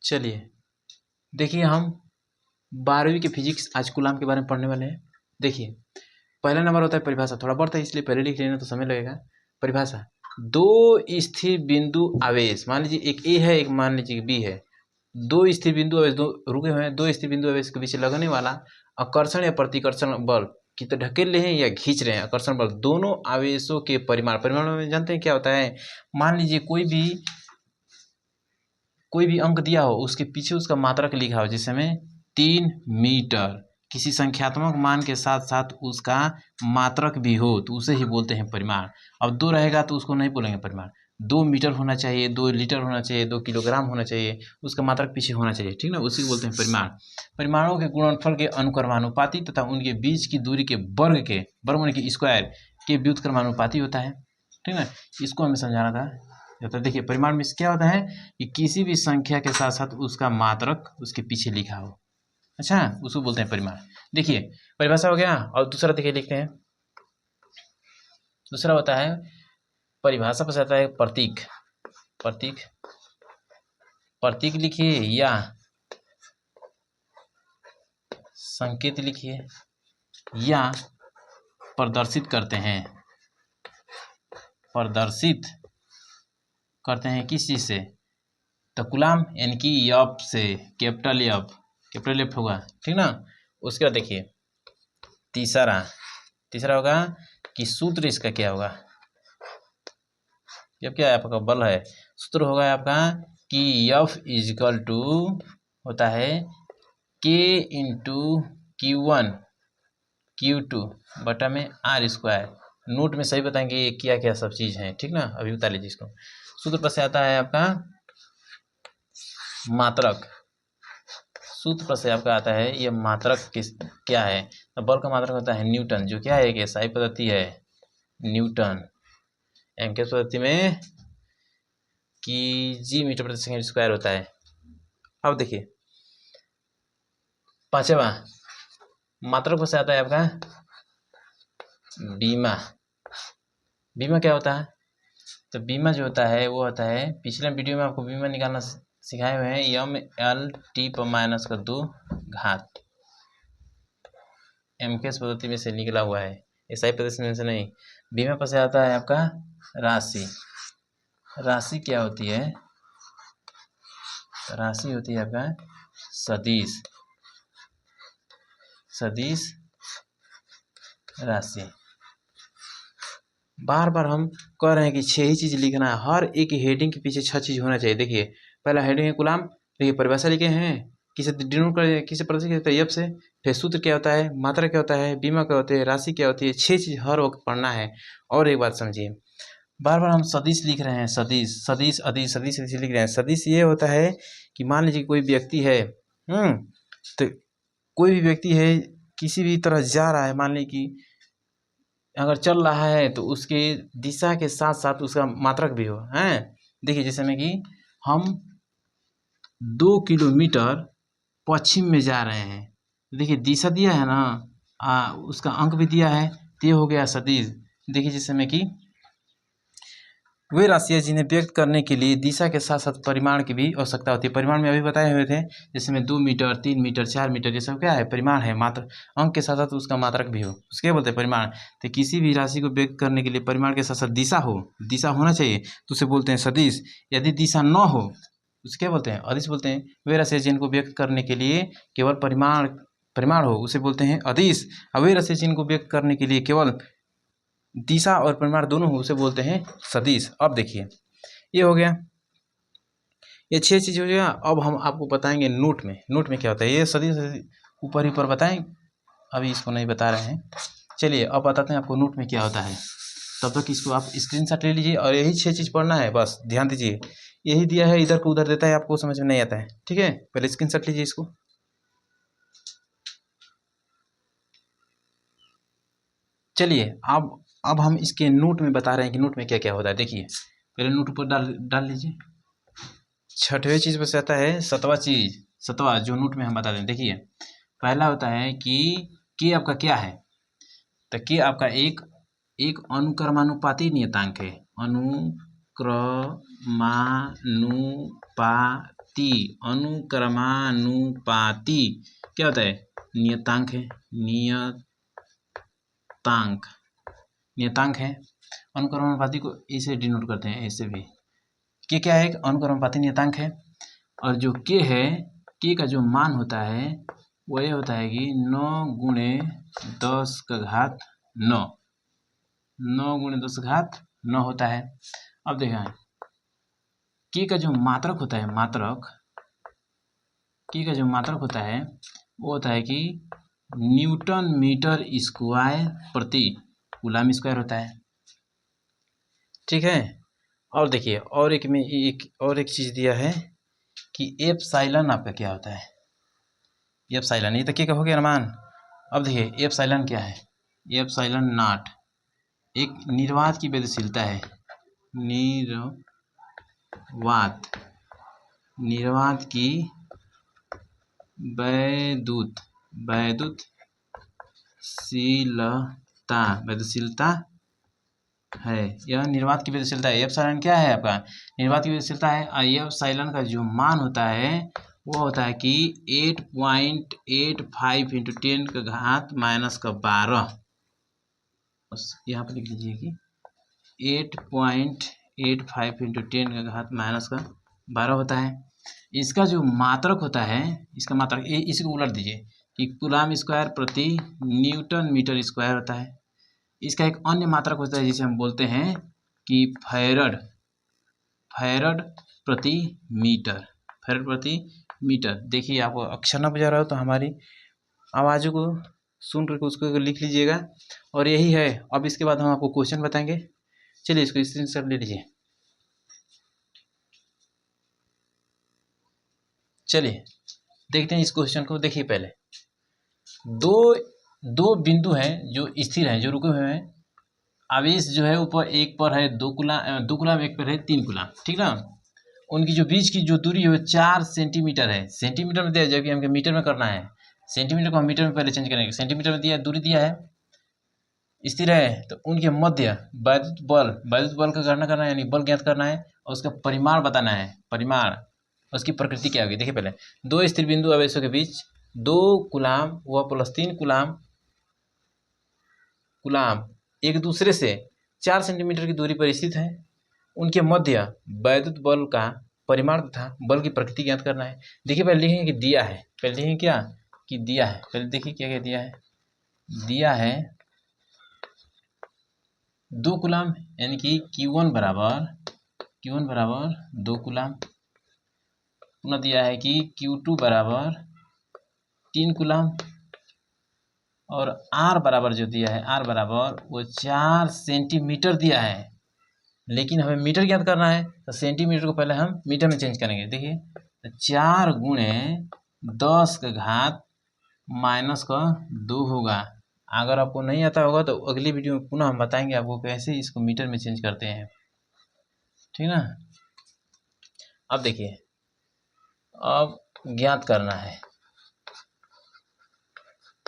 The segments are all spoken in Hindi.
चलिए देखिए, हम 12वीं की फिजिक्स आज कूलाम के बारे में पढ़ने वाले हैं। देखिए, पहला नंबर होता है परिभाषा। थोड़ा बढ़ता है इसलिए पहले लिख लेना तो समय लगेगा। परिभाषा, दो स्थिर बिंदु आवेश, मान लीजिए एक ए है, एक मान लीजिए बी है। दो स्थिर बिंदु आवेश, दो रुके हुए हैं, दो स्थिर बिंदु आवेश के बीच लगने वाला आकर्षण या प्रतिकर्षण बल की तो ढकेल रहे हैं या खींच रहे हैं, आकर्षण बल, दोनों आवेशों के परिमाण। परिमाण में जानते हैं क्या होता है? मान लीजिए कोई भी अंक दिया हो, उसके पीछे उसका मात्रक लिखा हो, जिस समय 3 मीटर, किसी संख्यात्मक मान के साथ साथ उसका मात्रक भी हो तो उसे ही बोलते हैं परिमाण। अब 2 रहेगा तो उसको नहीं बोलेंगे परिमाण। 2 मीटर होना चाहिए, 2 लीटर होना चाहिए, 2 किलोग्राम होना चाहिए, उसका मात्रक पीछे होना चाहिए, ठीक ना, उसी को बोलते हैं परिमाण। परिमाणों के गुणनफल के अनुक्रमानुपाती तथा उनके बीच की दूरी के वर्ग माने कि स्क्वायर के व्युत्क्रमानुपाती होता है, ठीक ना। इसको हमें समझाना था। तो देखिए, परिमाण में क्या होता है कि किसी भी संख्या के साथ साथ उसका मात्रक उसके पीछे लिखा हो, अच्छा, उसको बोलते हैं परिमाण। देखिए, परिभाषा हो गया। और दूसरा देखिए लिखते हैं। दूसरा होता है परिभाषा पर आता है प्रतीक। प्रतीक लिखिए या संकेत लिखिए या प्रदर्शित करते हैं किस चीज से? तो कूलाम यानी कि एफ से, कैपिटल एफ होगा, ठीक ना। उसके बाद देखिए तीसरा होगा कि सूत्र इसका क्या होगा। जब क्या है आपका बल है, सूत्र होगा आपका कि एफ इजिकल टू होता है के इंटू Q1 Q2 बटा में R स्क्वायर। नोट में सही बताएंगे ये क्या क्या सब चीज़ है, ठीक ना। अभी बता लीजिए इसको। सूत्र पर से आता है आपका मात्रक, सूत्र पर से आपका आता है ये मात्रक क्या है। तो बल का मात्रक होता है न्यूटन, जो क्या है कि SI पद्धति है न्यूटन, एमकेएस पद्धति में G मीटर प्रति सेकंड स्क्वायर होता है। अब देखिए पांचवा मात्रक पर से आता है आपका बीमा क्या होता है? तो बीमा जो होता है वो होता है, पिछले वीडियो में आपको बीमा निकालना सिखाए हुए हैं, ML/T⁻2 एमकेएस पद्धति में से निकला हुआ है, एसआई पद्धति में से नहीं। बीमा पर से आता है आपका राशि क्या होती है? राशि होती है आपका सदिश राशि। बार बार हम कह रहे हैं कि 6 ही चीज़ लिखना है, हर एक हेडिंग के पीछे 6 चीज़ होना चाहिए। देखिए, पहला हेडिंग है कूलाम, देखिए परिभाषा लिखे हैं, किसे डिनोट कर, किसे प्रतीक करते हैं एफ से, फिर सूत्र क्या होता है, मात्रा क्या होता है, बीमा क्या होती है, राशि क्या होती है। 6 चीज़ हर वक्त पढ़ना है। और एक बात समझिए, बार बार हम सदिश लिख रहे हैं, सदिश अदिश लिख रहे हैं। सदिश ये होता है कि मान लीजिए कोई व्यक्ति है, तो कोई भी व्यक्ति है किसी भी तरह जा रहा है, मान लीजिए कि अगर चल रहा है तो उसके दिशा के साथ साथ उसका मात्रक भी हो, हैं। देखिए, जैसे में कि हम 2 किलोमीटर पश्चिम में जा रहे हैं, देखिए दिशा दिया है ना, उसका अंक भी दिया है, तो ये हो गया सदिश। देखिए, जैसे में कि वे राशियाँ जिन्हें व्यक्त करने के लिए दिशा के साथ साथ परिमाण की भी आवश्यकता होती है। परिमाण में अभी बताए हुए थे, जैसे में 2 मीटर, 3 मीटर, 4 मीटर, ये सब क्या है? परिमाण है। मात्र अंक के साथ साथ उसका मात्रक भी हो, उसके बोलते हैं परिमाण। तो किसी भी राशि को व्यक्त करने के लिए परिमाण के साथ साथ दिशा होना चाहिए, तो उसे बोलते हैं सदिश। यदि दिशा न हो उसे क्या बोलते हैं? अदिश बोलते हैं। वे राशियाँ जिनको व्यक्त करने के लिए केवल परिमाण हो उसे बोलते हैं अदिश। और वे राशियाँ जिनको व्यक्त करने के लिए केवल दिशा और परिमाण दोनों हो उसे बोलते हैं सदिश। अब देखिए, ये हो गया, ये 6 चीज़ हो गया। अब हम आपको बताएंगे नोट में क्या होता है। ये सदिश ऊपर ही पर बताएं, अभी इसको नहीं बता रहे हैं। चलिए अब बताते हैं आपको नोट में क्या होता है। तब तक इसको आप स्क्रीनशॉट ले लीजिए और यही 6 चीज़ पढ़ना है, बस ध्यान दीजिए। यही दिया है, इधर को उधर देता है, आपको समझ में नहीं आता है, ठीक है। पहले स्क्रीनशॉट लीजिए इसको। चलिए अब हम इसके नोट में बता रहे हैं कि नोट में क्या क्या होता है। देखिए, पहले नोट ऊपर डाल लीजिए। 6वें चीज़ पर से आता है 7वां जो नोट में हम बता दें। देखिए, पहला होता है कि आपका क्या है? तो कि आपका एक अनुक्रमानुपाती नियतांक है। अनुक्रमानुपाती अनुक्रमानुपाती क्या होता है? नियतांक है, नियतांक है। अनुक्रमानुपाती को ऐसे डिनोट करते हैं, ऐसे भी। के क्या है? एक अनुक्रमानुपाती नियतांक है। और जो के है, के का जो मान होता है वो ये होता है कि 9 गुणे 10 का घात 9, 9 गुणे 10 का घात 9 होता है। अब देखें के का जो मात्रक होता है, के का जो मात्रक होता है वो होता है कि न्यूटन मीटर स्क्वायर प्रति कूलम स्क्वायर होता है। ठीक है। और देखिए और एक में एक चीज दिया है कि एप्सिलॉन आपका क्या होता है? एप्सिलॉन, ये तो क्या हो गया मान। अब देखिए एप्सिलॉन क्या है? एप्सिलॉन नॉट एक निर्वात की वैद्यशीलता है, निर्वात की वैद्युतशीलता है। यह निर्वात की वैद्युतशीलता है। एप्सिलॉन क्या है आपका? निर्वात की वैद्युतशीलता है। एप्सिलॉन का जो मान होता है वो होता है कि 8.85 × 10 का घात -12। बस यहाँ पर लिख लीजिए कि 8.85 × 10 का घात -12 होता है। इसका जो मात्रक होता है, इसका मात्रक इसको उलट दीजिए कि कूलम स्क्वायर प्रति न्यूटन मीटर स्क्वायर होता है। इसका एक अन्य मात्रक होता है जिसे हम बोलते हैं कि फैरड प्रति मीटर। देखिए आपको अक्षर न बुझा रहा हो तो हमारी आवाज़ों को सुन करके उसको लिख लीजिएगा। और यही है। अब इसके बाद हम आपको क्वेश्चन बताएंगे। चलिए इसको स्क्रीनशॉट ले लीजिए। चलिए देखते हैं इस क्वेश्चन को। देखिए पहले दो बिंदु हैं जो स्थिर हैं, जो रुके हुए हैं। आवेश जो है ऊपर एक पर है 2 कूलम, एक पर है 3 कूलम। ठीक ना। उनकी जो बीच की जो दूरी है 4 सेंटीमीटर है। सेंटीमीटर में दिया, जबकि हमको मीटर में करना है। सेंटीमीटर को हम मीटर में पहले चेंज करेंगे। सेंटीमीटर में दिया, दूरी दिया है, स्थिर है। तो उनके मध्य वैद्युत बल का गणना करना है, यानी बल ज्ञात करना है और उसका परिमाण बताना है। परिमाण, उसकी प्रकृति क्या होगी। देखिए पहले दो स्थिर बिंदु आवेशों के बीच 2 कूलम व प्लस 3 कूलम एक दूसरे से 4 सेंटीमीटर की दूरी पर स्थित है। उनके मध्य वैद्युत बल का परिमाण तथा बल की प्रकृति ज्ञात करना है। देखिए पहले लिखेंगे कि दिया है। पहले लिखेंगे क्या कि दिया है। पहले देखिए क्या क्या दिया है। दिया है 2 कूलम, यानी कि Q1 बराबर 2 कूलम। पुनः दिया है कि Q2 बराबर 3 कूलम और R बराबर जो दिया है, R बराबर वो 4 सेंटीमीटर दिया है। लेकिन हमें मीटर ज्ञात करना है तो सेंटीमीटर को पहले हम मीटर में चेंज करेंगे। देखिए 4 गुणे 10 का घात -2 होगा। अगर आपको नहीं आता होगा तो अगली वीडियो में पुनः हम बताएंगे आपको कैसे इसको मीटर में चेंज करते हैं। ठीक ना। अब देखिए अब ज्ञात करना है,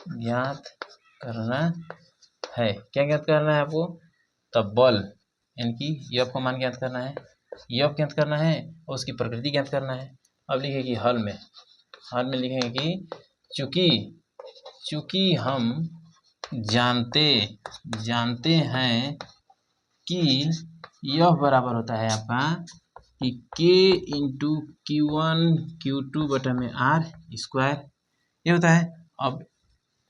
क्या ज्ञात करना है आपको? तब बल, यानी कि F का मान ज्ञात करना है, F ज्ञात करना है और उसकी प्रकृति ज्ञात करना है। अब लिखेंगे कि हल में लिखेंगे कि चूंकि हम जानते हैं कि यह बराबर होता है आपका कि K × Q1 Q2 बटा में R स्क्वायर, ये होता है। अब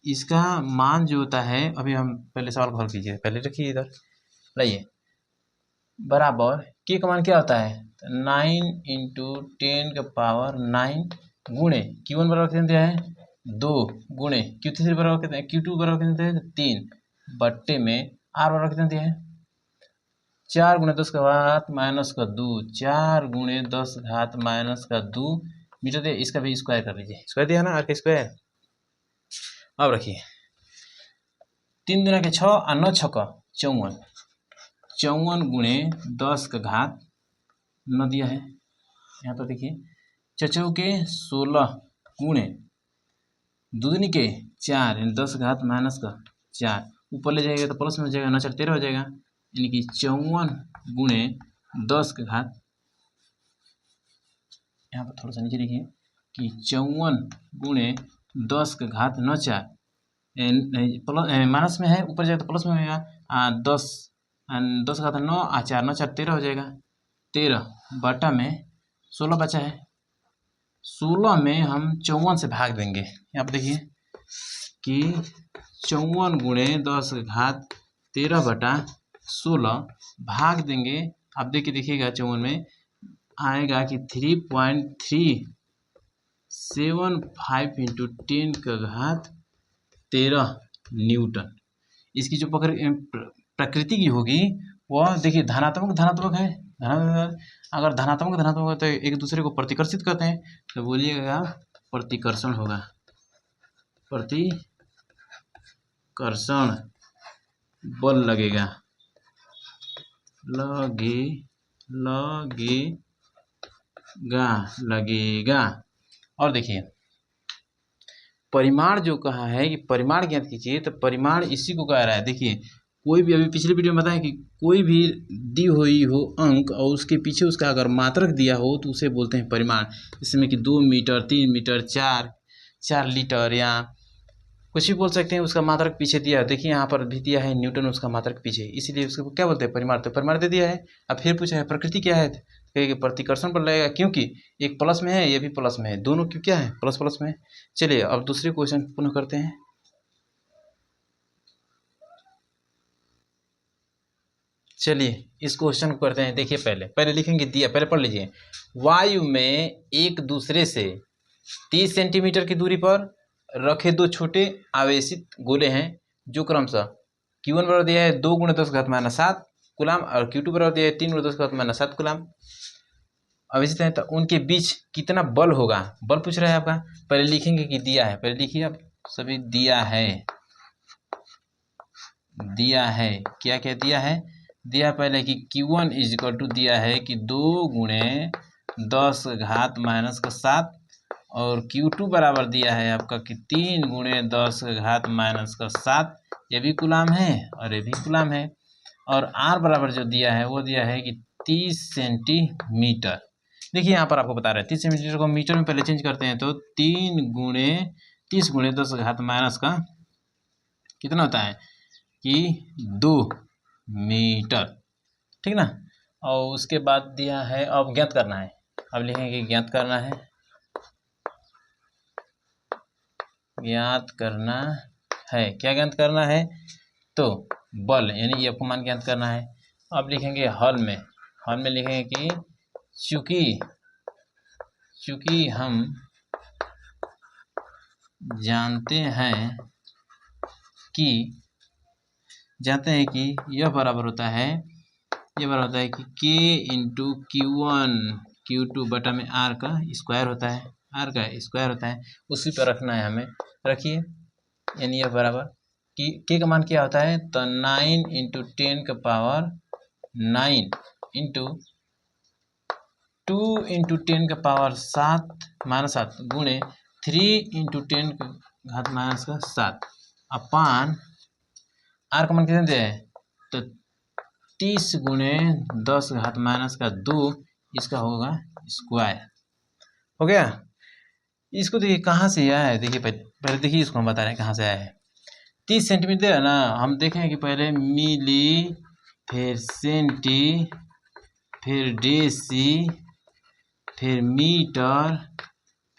इसका मान जो होता है, अभी हम पहले सवाल को हल कीजिए। पहले रखिए इधर, लाइए, बराबर K का मान क्या होता है? 9 × 10 का पावर 9 गुणे Q1 बराबर कितने दिया है? 2 गुणे Q3 बराबर कितने, Q2 बराबर कितने दिया है? 3 बट्टे में R बराबर कितने दिया है? 4 गुणे 10 का घात -2, 4 गुणे 10 घात -2 मीटर दिया। इसका भी स्क्वायर कर लीजिए। स्क्वायर दिया ना, R का स्क्वायर। अब रखिए 3 दूना के 6 और 9 6 54, 54 गुणे 10 का घात 9 दिया है। यहाँ पर देखिए 4 के 16 गुणे 2 दूनी के 4, यानी 10 घात -4, ऊपर ले जाएगा तो प्लस में हो जाएगा, 9 4 13 हो जाएगा, यानी कि 54 गुणे 10 का घात यहाँ पर थोड़ा सा नीचे लिखिए कि 54 गुणे 10 का घात 9 4 माइनस में है, ऊपर जाए तो प्लस में होगा 10 10 का घात 9 4 9 4 13 हो जाएगा। 13 बटा में 16 बचा है, 16 में हम 54 से भाग देंगे। यहाँ पर देखिए कि 54 गुणे 10 का घात 13 बटा 16 भाग देंगे। आप देखिएगा 54 में आएगा कि 3.375 इंटू 10 का घात 13 न्यूटन। इसकी जो प्रकृति की होगी वह देखिए धनात्मक है। अगर धनात्मक है तो एक दूसरे को प्रतिकर्षित करते हैं, तो बोलिएगा प्रतिकर्षण होगा, प्रतिकर्षण बल लगेगा। और देखिए परिमाण जो कहा है कि परिमाण ज्ञात कीजिए, तो परिमाण इसी को कह रहा है। देखिए कोई भी, अभी पिछले वीडियो में बताया कि कोई भी दी हुई हो अंक और उसके पीछे उसका अगर मात्रक दिया हो तो उसे बोलते हैं परिमाण। इसमें कि 2 मीटर 3 मीटर 4 लीटर या कुछ भी बोल सकते हैं, उसका मात्रक पीछे दिया है। देखिए यहाँ पर भी दिया है न्यूटन, उसका मात्रक पीछे, इसीलिए उसको क्या बोलते हैं परिमाण। तो परिमाण दे दिया है। अब फिर पूछा है प्रकृति क्या है, कहेंगे प्रतिकर्षण बल लगेगा, क्योंकि एक प्लस में है ये भी प्लस में है, दोनों क्यों क्या है प्लस प्लस में। चलिए अब दूसरे क्वेश्चन पुनः करते हैं। चलिए इस क्वेश्चन को करते हैं। देखिए पहले लिखेंगे दिया, पहले पढ़ लीजिए। वायु में एक दूसरे से 30 सेंटीमीटर की दूरी पर रखे दो छोटे आवेशित गोले हैं, जो क्रमशः Q1 बराबर दिया है 2 गुणे 10 घात माइनस 7 कूलाम और Q2 बराबर दिया है 3 गुणे 10 घात माइनस 7 कूलाम आवेशित है। तो उनके बीच कितना बल होगा, बल पूछ रहा है आपका। पहले लिखेंगे कि दिया है, पहले लिखिए आप सभी, दिया है क्या क्या दिया है। दिया पहले कि Q1 इज इक्वल टू दिया है कि 2 गुणे 10 घात माइनस का 7 और Q2 बराबर दिया है आपका कि 3 गुणे 10 घात माइनस का 7, ये भी कूलाम है और ये भी कूलाम है। और R बराबर जो दिया है वो दिया है कि 30 सेंटीमीटर। देखिए यहाँ पर आपको बता रहे हैं 30 सेंटीमीटर को मीटर में पहले चेंज करते हैं, तो 30 गुणे 10 घात माइनस का कितना होता है कि 2 मीटर, ठीक ना। और उसके बाद दिया है, अब ज्ञात करना है। अब लिखेंगे ज्ञात करना है, क्या ज्ञात करना है, तो बल यानी ये आपको मान ज्ञात करना है। अब लिखेंगे हल में लिखेंगे कि चूंकि हम जानते हैं कि यह बराबर होता है कि K इंटू Q1 Q2 बटा में R का स्क्वायर होता है, उसी पर रखना है हमें। रखिए यानी यह बराबर कि K का मान क्या होता है, तो 9 इंटू 10 का पावर 9 इंटू 2 इंटू 10 का पावर 7 माइनस 7 गुणे 3 इंटू 10 का घात माइनस का 7 अपान R का मान कितने दे है, तो 30 गुणे 10 घात माइनस का 2, इसका होगा स्क्वायर। हो गया। इसको देखिए कहाँ से आया है, देखिए पहले देखिए इसको हम बता रहे हैं कहाँ से आया है। 30 सेंटीमीटर है ना, हम देखें कि पहले मिली, फिर सेंटी, फिर डेसी, फिर मीटर,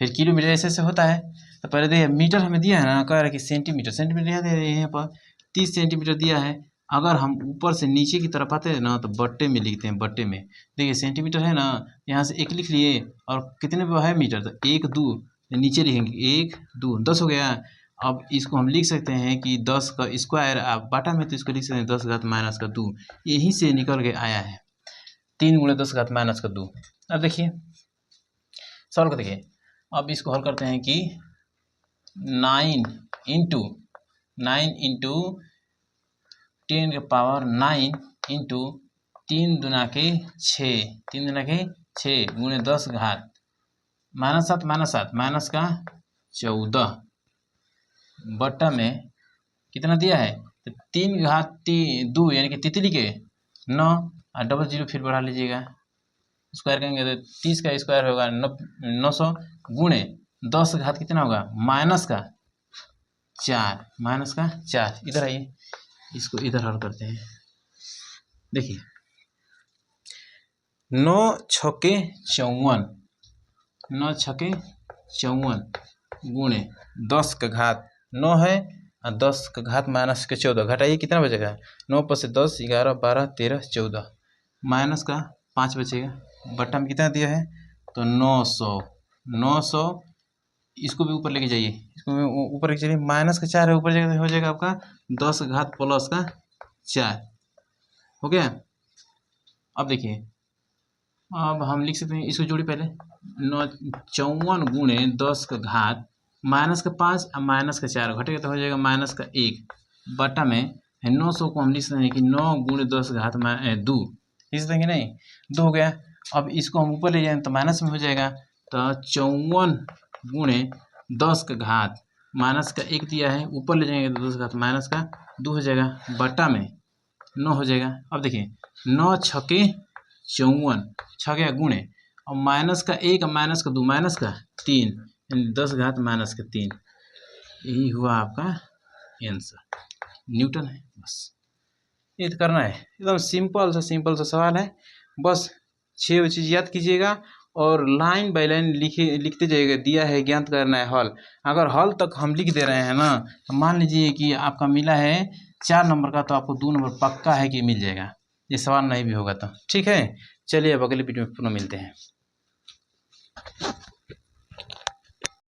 फिर किलोमीटर, ऐसे होता है। तो पहले देखिए मीटर हमें दिया है ना, कह रहा है कि सेंटीमीटर यहाँ दे रहे हैं, यहाँ पर 30 सेंटीमीटर दिया है। अगर हम ऊपर से नीचे की तरफ आते हैं ना, तो बट्टे में लिखते हैं, बट्टे में देखिए सेंटीमीटर है ना, यहाँ से 1 लिख लिए और कितने पे है मीटर, तो 1 2 नीचे लिखेंगे 1 2 10 हो गया। अब इसको हम लिख सकते हैं कि 10 का स्क्वायर, आप बाटा में तो इसको लिख सकते हैं 10 घात माइनस का 2, यहीं से निकल के आया है 3 गुणे 10 घात माइनस का 2। अब देखिए सॉल्व कर देखिए। अब इसको हल करते हैं कि 9 इंटू 10 के पावर 9 इंटू 3 दुना के 6 गुणे 10 घात माइनस 7 माइनस का 14 बट्टा में कितना दिया है, तो 3 घात 2 यानी कि तितली के 9 और डबल जीरो फिर बढ़ा लीजिएगा स्क्वायर करेंगे तो 30 का स्क्वायर होगा 900 गुणे 10 का घात कितना होगा -4 इधर आइए, इसको इधर हल करते हैं। देखिए 9 छक्के 54, 9 छक्के 54 गुणे 10 का घात 9 है और 10 का घात -14 घटाइए कितना बचेगा 9 पर से 10 11 12 13 14 माइनस का 5 बचेगा, बट्टा में कितना दिया है तो 900 इसको भी ऊपर लेके जाइए, इसको ऊपर लेके चलिए, माइनस का 4 है ऊपर जाएगा, हो जाएगा आपका 10 का घात प्लस का 4 हो गया। अब देखिए अब हम लिख सकते हैं, इसको जोड़ी पहले 54 गुणे 10 का घात -5 और -4 घटेगा तो हो जाएगा -1 बटा में 900 को हम लिख सकते हैं कि 9 गुणे 10 का घात 2 लिख सकते नहीं 2 हो गया। अब इसको हम ऊपर ले जाएंगे तो माइनस में हो जाएगा, तो 54 गुणे 10 का घात माइनस का 1 दिया है, ऊपर ले जाएंगे तो 10 का घात माइनस का 2 हो जाएगा बटा में 9 हो जाएगा। अब देखिए 9 छक्के 54 छः गया गुणे और माइनस का 1 माइनस का 2 माइनस का 3 यानी 10 घात -3, यही हुआ आपका आंसर, न्यूटन है। बस ये तो करना है, एकदम सिंपल सा सवाल है, बस 6 चीज़ याद कीजिएगा और लाइन बाय लाइन लिखते जाइएगा, दिया है ज्ञात करना है हल। अगर हल तक हम लिख दे रहे हैं ना, तो मान लीजिए कि आपका मिला है 4 नंबर का, तो आपको 2 नंबर पक्का है कि मिल जाएगा, ये सवाल नहीं भी होगा तो। ठीक है, चलिए अब अगले वीडियो में पुनः मिलते हैं।